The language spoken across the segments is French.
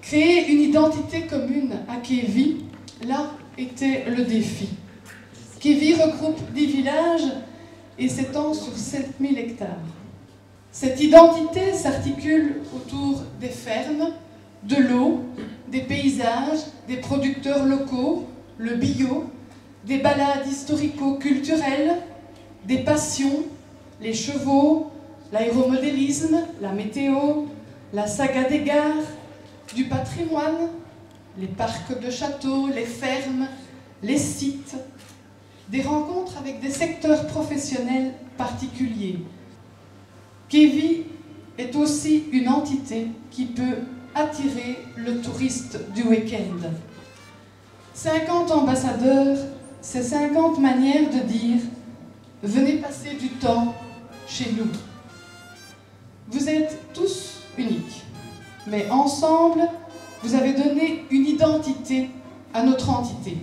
Créer une identité commune à Kévi, là était le défi. Kévi regroupe 10 villages et s'étend sur 7000 hectares. Cette identité s'articule autour des fermes, de l'eau, des paysages, des producteurs locaux, le bio, des balades historico-culturelles, des passions, les chevaux, l'aéromodélisme, la météo, la saga des gares, du patrimoine, les parcs de châteaux, les fermes, les sites, des rencontres avec des secteurs professionnels particuliers. Kévi est aussi une entité qui peut attirer le touriste du week-end. 50 ambassadeurs, c'est 50 manières de dire « Venez passer du temps chez nous ». Vous êtes tous uniques, mais ensemble, vous avez donné une identité à notre entité.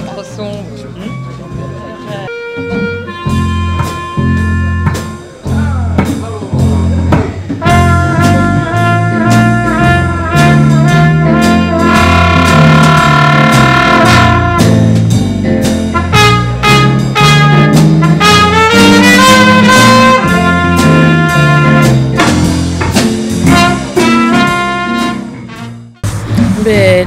Trop sombre.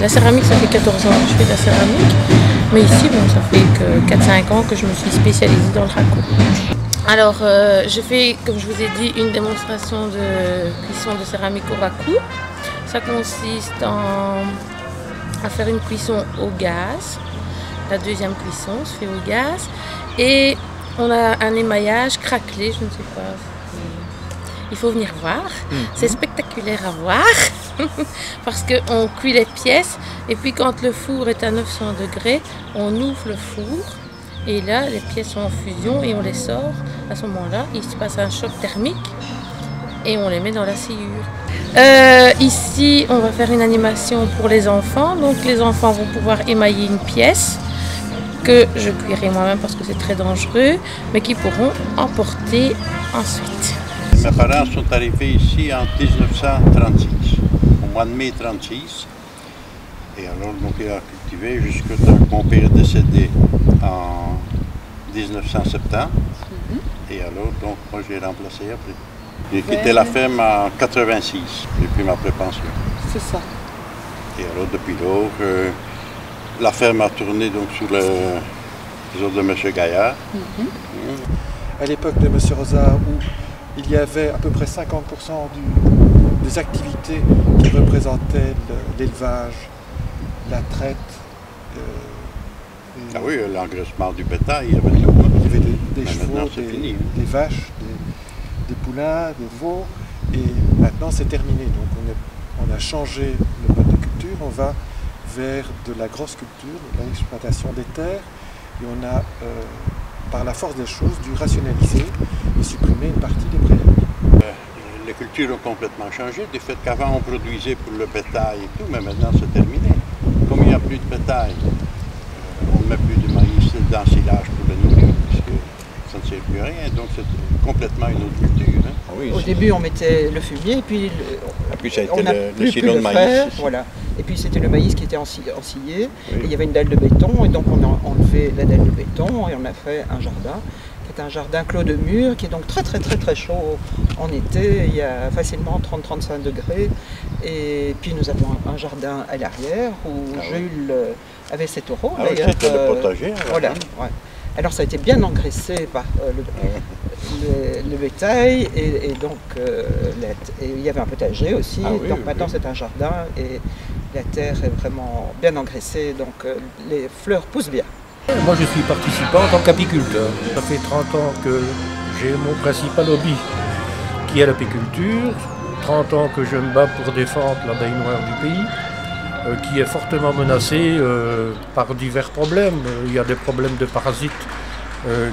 La céramique, ça fait 14 ans que je fais de la céramique, mais ici, bon, ça fait que 4-5 ans que je me suis spécialisée dans le raku. Alors, je fais, comme je vous ai dit, une démonstration de cuisson de céramique au raku. Ça consiste à faire une cuisson au gaz. La deuxième cuisson se fait au gaz. Et on a un émaillage craquelé, je ne sais pas. Il faut venir voir. C'est spectaculaire à voir. Parce qu'on cuit les pièces et puis quand le four est à 900 degrés, on ouvre le four et là les pièces sont en fusion et on les sort. À ce moment-là, il se passe un choc thermique et on les met dans la sciure. Ici, on va faire une animation pour les enfants. Donc les enfants vont pouvoir émailler une pièce que je cuirai moi-même parce que c'est très dangereux, mais qui pourront emporter ensuite. Mes parents sont arrivés ici en 1936. Au mois de mai 36, et alors donc il a cultivé jusqu'à temps que mon père est décédé en 1970, et alors donc moi j'ai remplacé après. J'ai quitté la ferme en 86, j'ai pris ma prépension. C'est ça. Et alors depuis lors, la ferme a tourné donc sous les ordres de M. Gaillard. À l'époque de M. Rosa, où il y avait à peu près 50% des activités qui représentaient l'élevage, la traite. Ah oui, l'engraissement du bétail, il y avait tout. Il y avait des chevaux, des vaches, des poulains, des veaux, et maintenant c'est terminé. Donc on a changé le mode de culture, on va vers de la grosse culture, de l'exploitation des terres, et on a, par la force des choses, dû rationaliser et supprimer une partie des prairies. Les cultures ont complètement changé, du fait qu'avant on produisait pour le bétail et tout, mais maintenant c'est terminé. Comme il n'y a plus de bétail, on ne met plus de maïs dans le silage pour le nourrir, puisque ça ne sert plus à rien, donc c'est complètement une autre culture. Hein. Ah oui, au début, on mettait le fumier, et puis ça a été on a le plus pu silo de le maïs. faire, voilà. Et puis c'était le maïs qui était ensilé, Oui. et il y avait une dalle de béton, et donc on a enlevé la dalle de béton, et on a fait un jardin, qui est un jardin clos de mur, qui est donc très chaud en été, il y a facilement 30-35 degrés, et puis nous avons un jardin à l'arrière, où Jules avait ses taureaux, Ah oui, c'était le potager. Voilà, ouais. Alors ça a été bien engraissé par le bétail et donc il y avait un potager aussi, donc maintenant c'est un jardin et la terre est vraiment bien engraissée, donc les fleurs poussent bien. Moi je suis participant en tant qu'apiculteur. Ça fait 30 ans que j'ai mon principal hobby qui est l'apiculture, 30 ans que je me bats pour défendre l'abeille noire du pays. Qui est fortement menacée par divers problèmes. Il y a des problèmes de parasites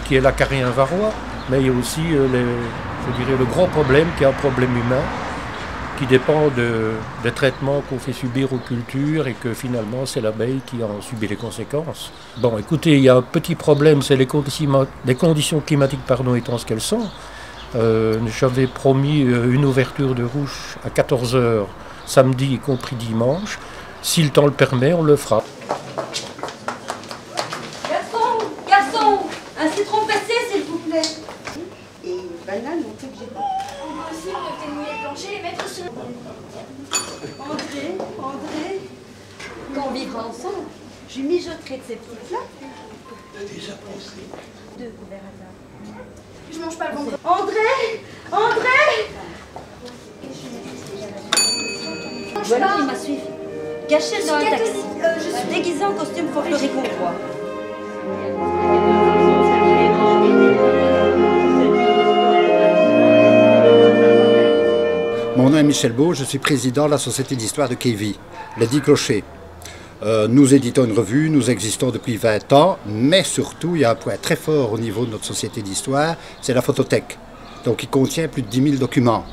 qui est l'acarien varroa, mais il y a aussi je dirais, le gros problème qui est un problème humain qui dépend des traitements qu'on fait subir aux cultures et que finalement c'est l'abeille qui en subit les conséquences. Bon, écoutez, il y a un petit problème, c'est les conditions climatiques étant ce qu'elles sont. J'avais promis une ouverture de ruche à 14 h samedi y compris dimanche. Si le temps le permet, on le fera. Garçon, un citron pressé, s'il vous plaît. Et une banane, on sait que j'ai pas. On peut aussi me mouiller le plancher et mettre sur... André, quand on vivra ensemble, je mijoterai de ces petites-là. Déjà pensé. 2 couverts à table. Je mange pas le bon. André Voilà, il m'a suivi. Caché dans un taxi. Je suis déguisée en costume folklorique hongrois. Mon nom est Michel Beau, je suis président de la Société d'Histoire de Kévy, les 10 Clochers. Nous éditons une revue, nous existons depuis 20 ans, mais surtout il y a un point très fort au niveau de notre Société d'Histoire, c'est la photothèque, donc qui contient plus de 10 000 documents.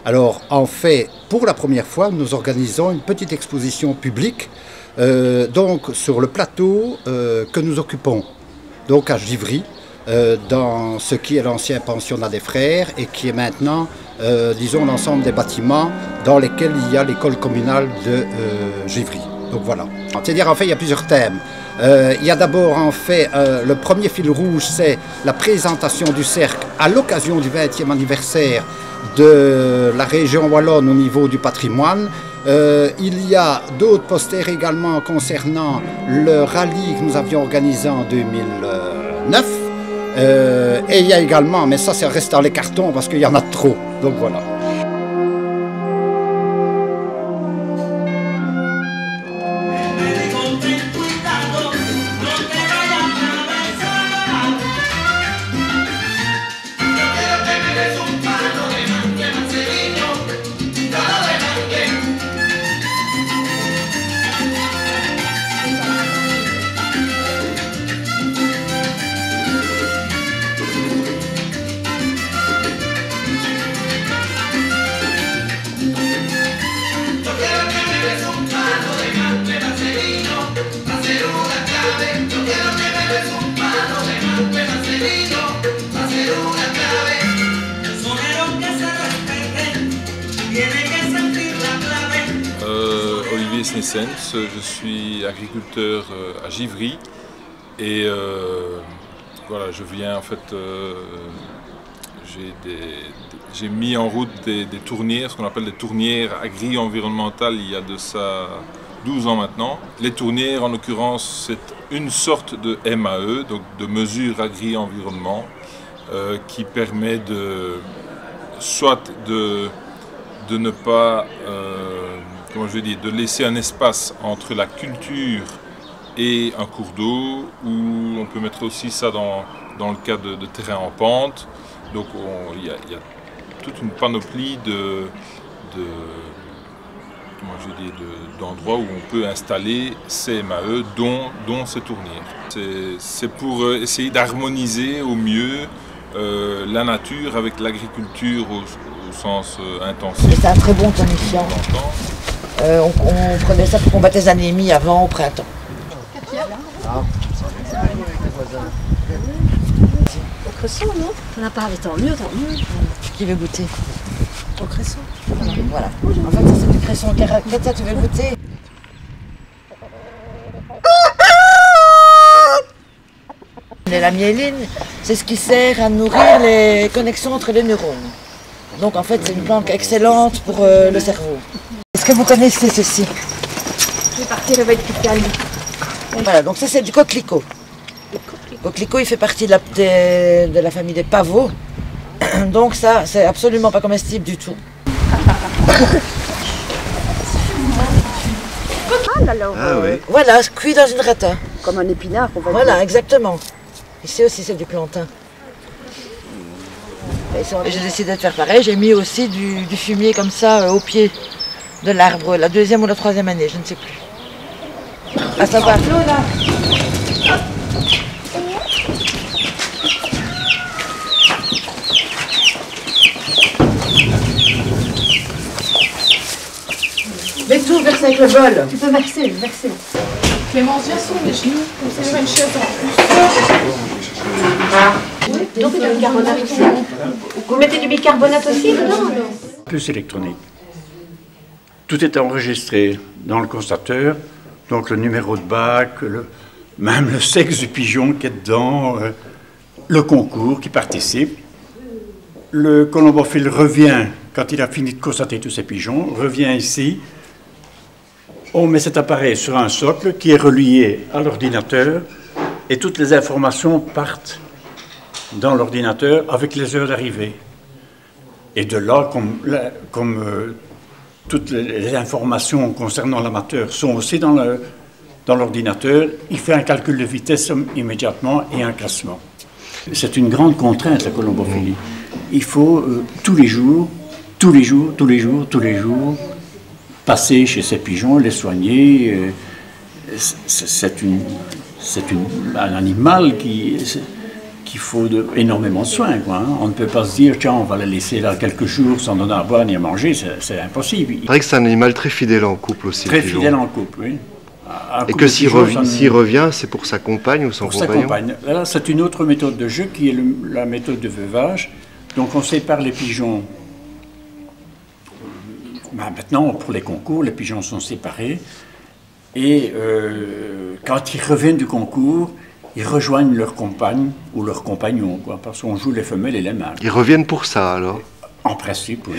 Alors, en fait, pour la première fois, nous organisons une petite exposition publique donc sur le plateau que nous occupons, donc à Givry, dans ce qui est l'ancien pensionnat des frères et qui est maintenant, disons, l'ensemble des bâtiments dans lesquels il y a l'école communale de Givry. Donc voilà. C'est-à-dire, en fait, il y a plusieurs thèmes. Il y a d'abord, en fait, le premier fil rouge, c'est la présentation du cercle à l'occasion du 20e anniversaire de la région wallonne au niveau du patrimoine. Il y a d'autres posters également concernant le rallye que nous avions organisé en 2009. Et il y a également, mais ça reste dans les cartons parce qu'il y en a trop, donc voilà. Olivier Sneessens, je suis agriculteur à Givry et voilà, je viens en fait, j'ai mis en route des tournières, ce qu'on appelle des tournières agri-environnementales il y a de ça 12 ans maintenant. Les tournières en l'occurrence c'est une sorte de MAE, donc de mesure agri-environnement, qui permet soit de ne pas, comment je vais dire, de laisser un espace entre la culture et un cours d'eau, ou on peut mettre aussi ça dans le cas de terrain en pente. Donc il y a toute une panoplie d'endroits où on peut installer ces MAE, dont ces tournières. C'est pour essayer d'harmoniser au mieux la nature avec l'agriculture au sens intensif. C'est un très bon tonifiant. On prenait ça pour combattre les anémies avant, au printemps. cresson, non? On n'a pas, mais tant mieux, tant mieux. Qui veut goûter? Au cresson. Voilà. En fait, ça c'est du cresson. Katia, tu veux le goûter? La myéline, c'est ce qui sert à nourrir les connexions entre les neurones. Donc en fait, c'est une plante excellente pour le cerveau. Est-ce que vous connaissez ceci? Je vais partir, elle va être plus calme. Voilà, donc ça c'est du coquelicot. Le coquelicot, il fait partie de la famille des pavots. Donc ça, c'est absolument pas comestible du tout. Alors, oui. Voilà, cuit dans une rata. Comme un épinard, on va Voilà, dire. exactement. Ici aussi, c'est du plantain. Et j'ai décidé de faire pareil. J'ai mis aussi du fumier comme ça au pied de l'arbre, la 2e ou la 3e année, je ne sais plus. À savoir. Mets tout, verser avec le bol. Tu peux verser. Clémence, viens sur les genoux, comme ça il y aura une chaise en plus. Donc il y a du bicarbonate aussi. Vous mettez du bicarbonate aussi dedans? Plus électronique. Tout est enregistré dans le constateur, donc le numéro de bac, même le sexe du pigeon qui est dedans, le concours qui participe. Le colombophile revient, quand il a fini de constater tous ces pigeons, revient ici. On met cet appareil sur un socle qui est relié à l'ordinateur et toutes les informations partent dans l'ordinateur avec les heures d'arrivée. Et de là, comme toutes les informations concernant l'amateur sont aussi dans l'ordinateur, il fait un calcul de vitesse immédiatement et un classement. C'est une grande contrainte, la colombophilie. Il faut tous les jours, passer chez ces pigeons, les soigner. C'est un animal qu'il faut énormément de soins, quoi, hein. On ne peut pas se dire, tiens, on va la laisser là quelques jours sans donner à boire ni à manger, c'est impossible. C'est vrai que c'est un animal très fidèle en couple aussi. Très fidèle en couple, oui. Et que s'il revient, c'est pour sa compagne ou son compagnon? Pour sa compagne. Là, c'est une autre méthode de jeu qui est la méthode de veuvage. Donc on sépare les pigeons. Maintenant, pour les concours, les pigeons sont séparés. Et quand ils reviennent du concours, ils rejoignent leur compagne ou leur compagnon, quoi, parce qu'on joue les femelles et les mâles. Ils reviennent pour ça, alors? En principe, oui.